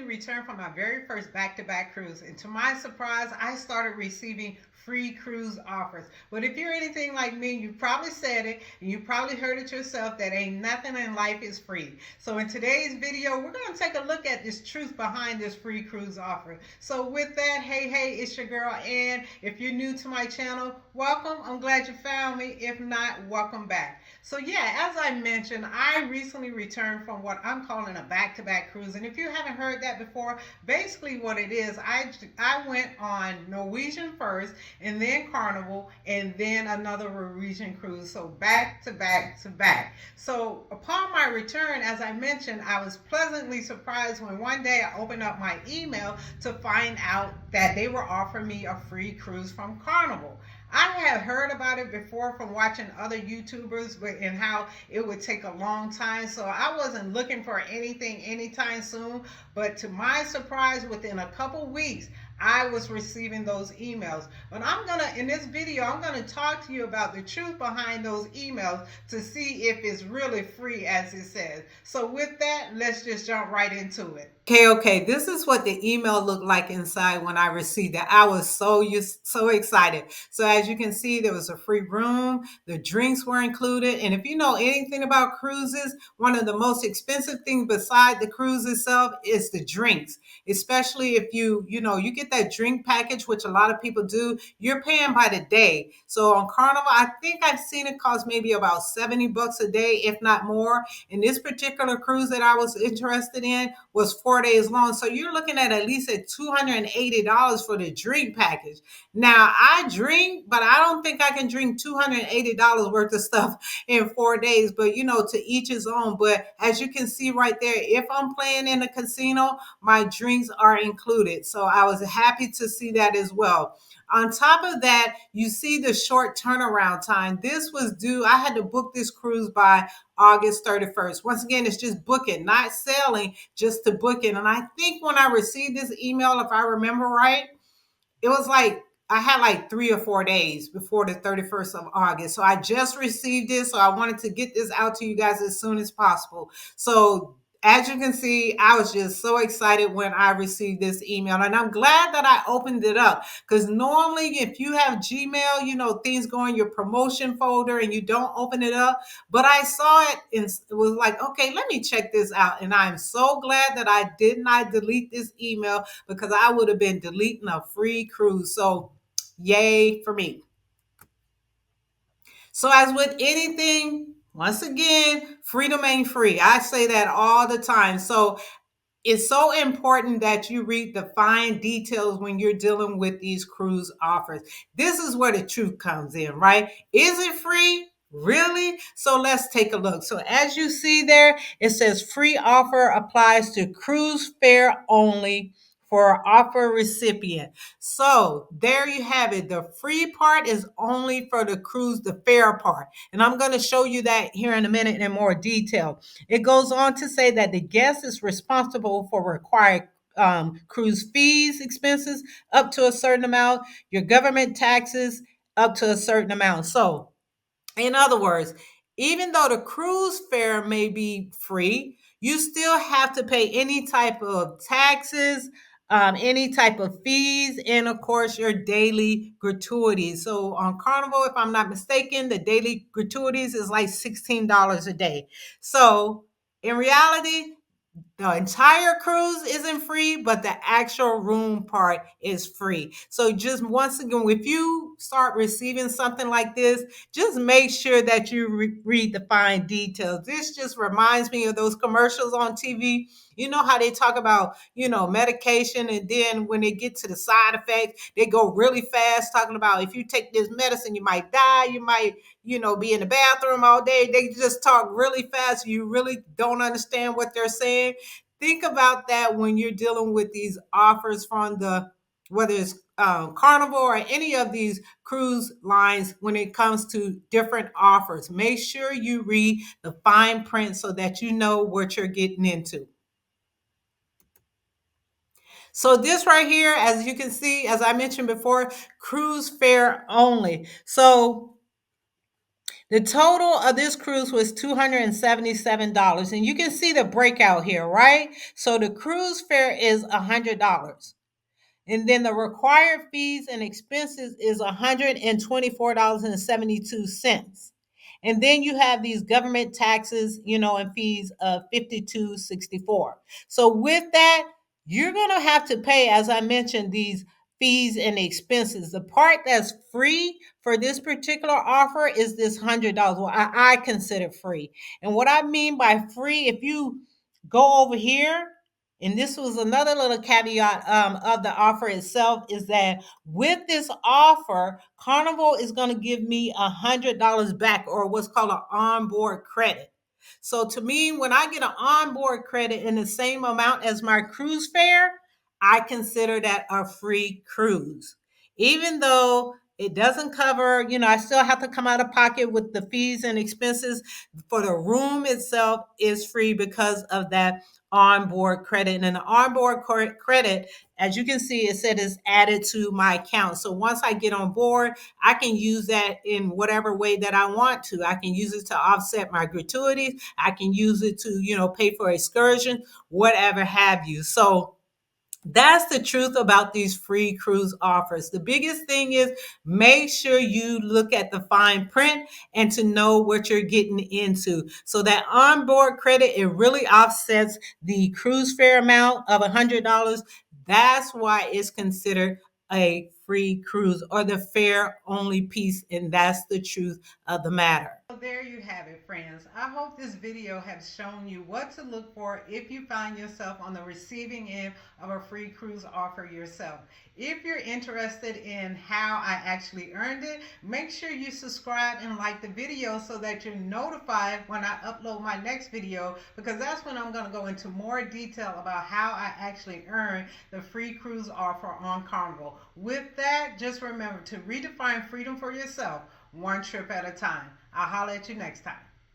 recently returned from my very first back-to-back cruise, and to my surprise, I started receiving free cruise offers. But if you're anything like me, you probably said it and you probably heard it yourself that ain't nothing in life is free. So in today's video, we're going to take a look at this truth behind this free cruise offer. So with that, hey, it's your girl Ann. If you're new to my channel, welcome. I'm glad you found me. If not, welcome back. So yeah, as I mentioned, I recently returned from what I'm calling a back-to-back cruise. And if you haven't heard that before, basically what it is, I went on Norwegian first, and then Carnival, and then another Norwegian cruise. So back to back to back. So upon my return, as I mentioned, I was pleasantly surprised when one day I opened up my email to find out that they were offering me a free cruise from Carnival. I had heard about it before from watching other YouTubers and how it would take a long time. So I wasn't looking for anything anytime soon. But to my surprise, within a couple weeks, I was receiving those emails. But in this video, I'm gonna talk to you about the truth behind those emails to see if it's really free as it says. So with that, let's just jump right into it. Okay. This is what the email looked like inside when I received it. I was so excited. So as you can see, there was a free room, the drinks were included. And if you know anything about cruises, one of the most expensive things beside the cruise itself is the drinks. Especially if you get that drink package, which a lot of people do, you're paying by the day. So on Carnival, I think I've seen it cost maybe about $70 a day, if not more. And this particular cruise that I was interested in was 4 days long. So you're looking at least at $280 for the drink package. Now I drink, but I don't think I can drink $280 worth of stuff in 4 days. But to each his own. But as you can see right there, if I'm playing in a casino, my drinks are included. So I was happy to see that as well. On top of that, you see the short turnaround time. This was due, I had to book this cruise by August 31st. Once again, it's just booking, not sailing, just to book it. And I think when I received this email, if I remember right, it was like I had like 3 or 4 days before the 31st of August. So I just received this. So I wanted to get this out to you guys as soon as possible. So as you can see, I was just so excited when I received this email. And I'm glad that I opened it up because normally if you have Gmail, things go in your promotion folder and you don't open it up. But I saw it and it was like, okay, let me check this out. And I'm so glad that I did not delete this email because I would have been deleting a free cruise. So yay for me. So as with anything, once again, freedom ain't free. I say that all the time. So it's so important that you read the fine details when you're dealing with these cruise offers. This is where the truth comes in, right? Is it free? Really? So let's take a look. So as you see there, it says free offer applies to cruise fare only for offer recipient. So there you have it. The free part is only for the cruise, the fare part. And I'm going to show you that here in a minute in more detail. It goes on to say that the guest is responsible for required cruise fees, expenses up to a certain amount, your government taxes up to a certain amount. So in other words, even though the cruise fare may be free, you still have to pay any type of taxes, any type of fees, and of course, your daily gratuities. So on Carnival, if I'm not mistaken, the daily gratuities is like $16 a day. So in reality, the entire cruise isn't free, but the actual room part is free. So just once again, if you start receiving something like this, just make sure that you read the fine details. This just reminds me of those commercials on TV. You know how they talk about, medication, and then when they get to the side effects, they go really fast talking about if you take this medicine, you might die, you might, be in the bathroom all day. They just talk really fast. You really don't understand what they're saying. Think about that when you're dealing with these offers from whether it's Carnival or any of these cruise lines when it comes to different offers. Make sure you read the fine print so that you know what you're getting into. So this right here, as you can see, as I mentioned before, cruise fare only. So The total of this cruise was $277. And you can see the breakout here, right? So the cruise fare is $100. And then the required fees and expenses is $124.72. And then you have these government taxes, and fees of $52.64. So with that, you're going to have to pay, as I mentioned, these fees and expenses. The part that's free for this particular offer is this $100. Well, I consider free. And what I mean by free, if you go over here, and this was another little caveat of the offer itself, is that with this offer, Carnival is going to give me $100 back, or what's called an onboard credit. So to me, when I get an onboard credit in the same amount as my cruise fare, I consider that a free cruise. Even though it doesn't cover, I still have to come out of pocket with the fees and expenses. For the room itself is free because of that onboard credit. And an onboard credit, as you can see, it said is added to my account. So once I get on board, I can use that in whatever way that I want to. I can use it to offset my gratuities. I can use it to, pay for excursion, whatever have you. So that's the truth about these free cruise offers. The biggest thing is make sure you look at the fine print and to know what you're getting into. So that onboard credit, it really offsets the cruise fare amount of $100. That's why it's considered a free cruise, or the fare only piece, and that's the truth of the matter. So there you have it, friends. I hope this video has shown you what to look for if you find yourself on the receiving end of a free cruise offer yourself. If you're interested in how I actually earned it, make sure you subscribe and like the video so that you're notified when I upload my next video, because that's when I'm going to go into more detail about how I actually earn the free cruise offer on Carnival. With that, just remember to redefine freedom for yourself, one trip at a time. I'll holler at you next time.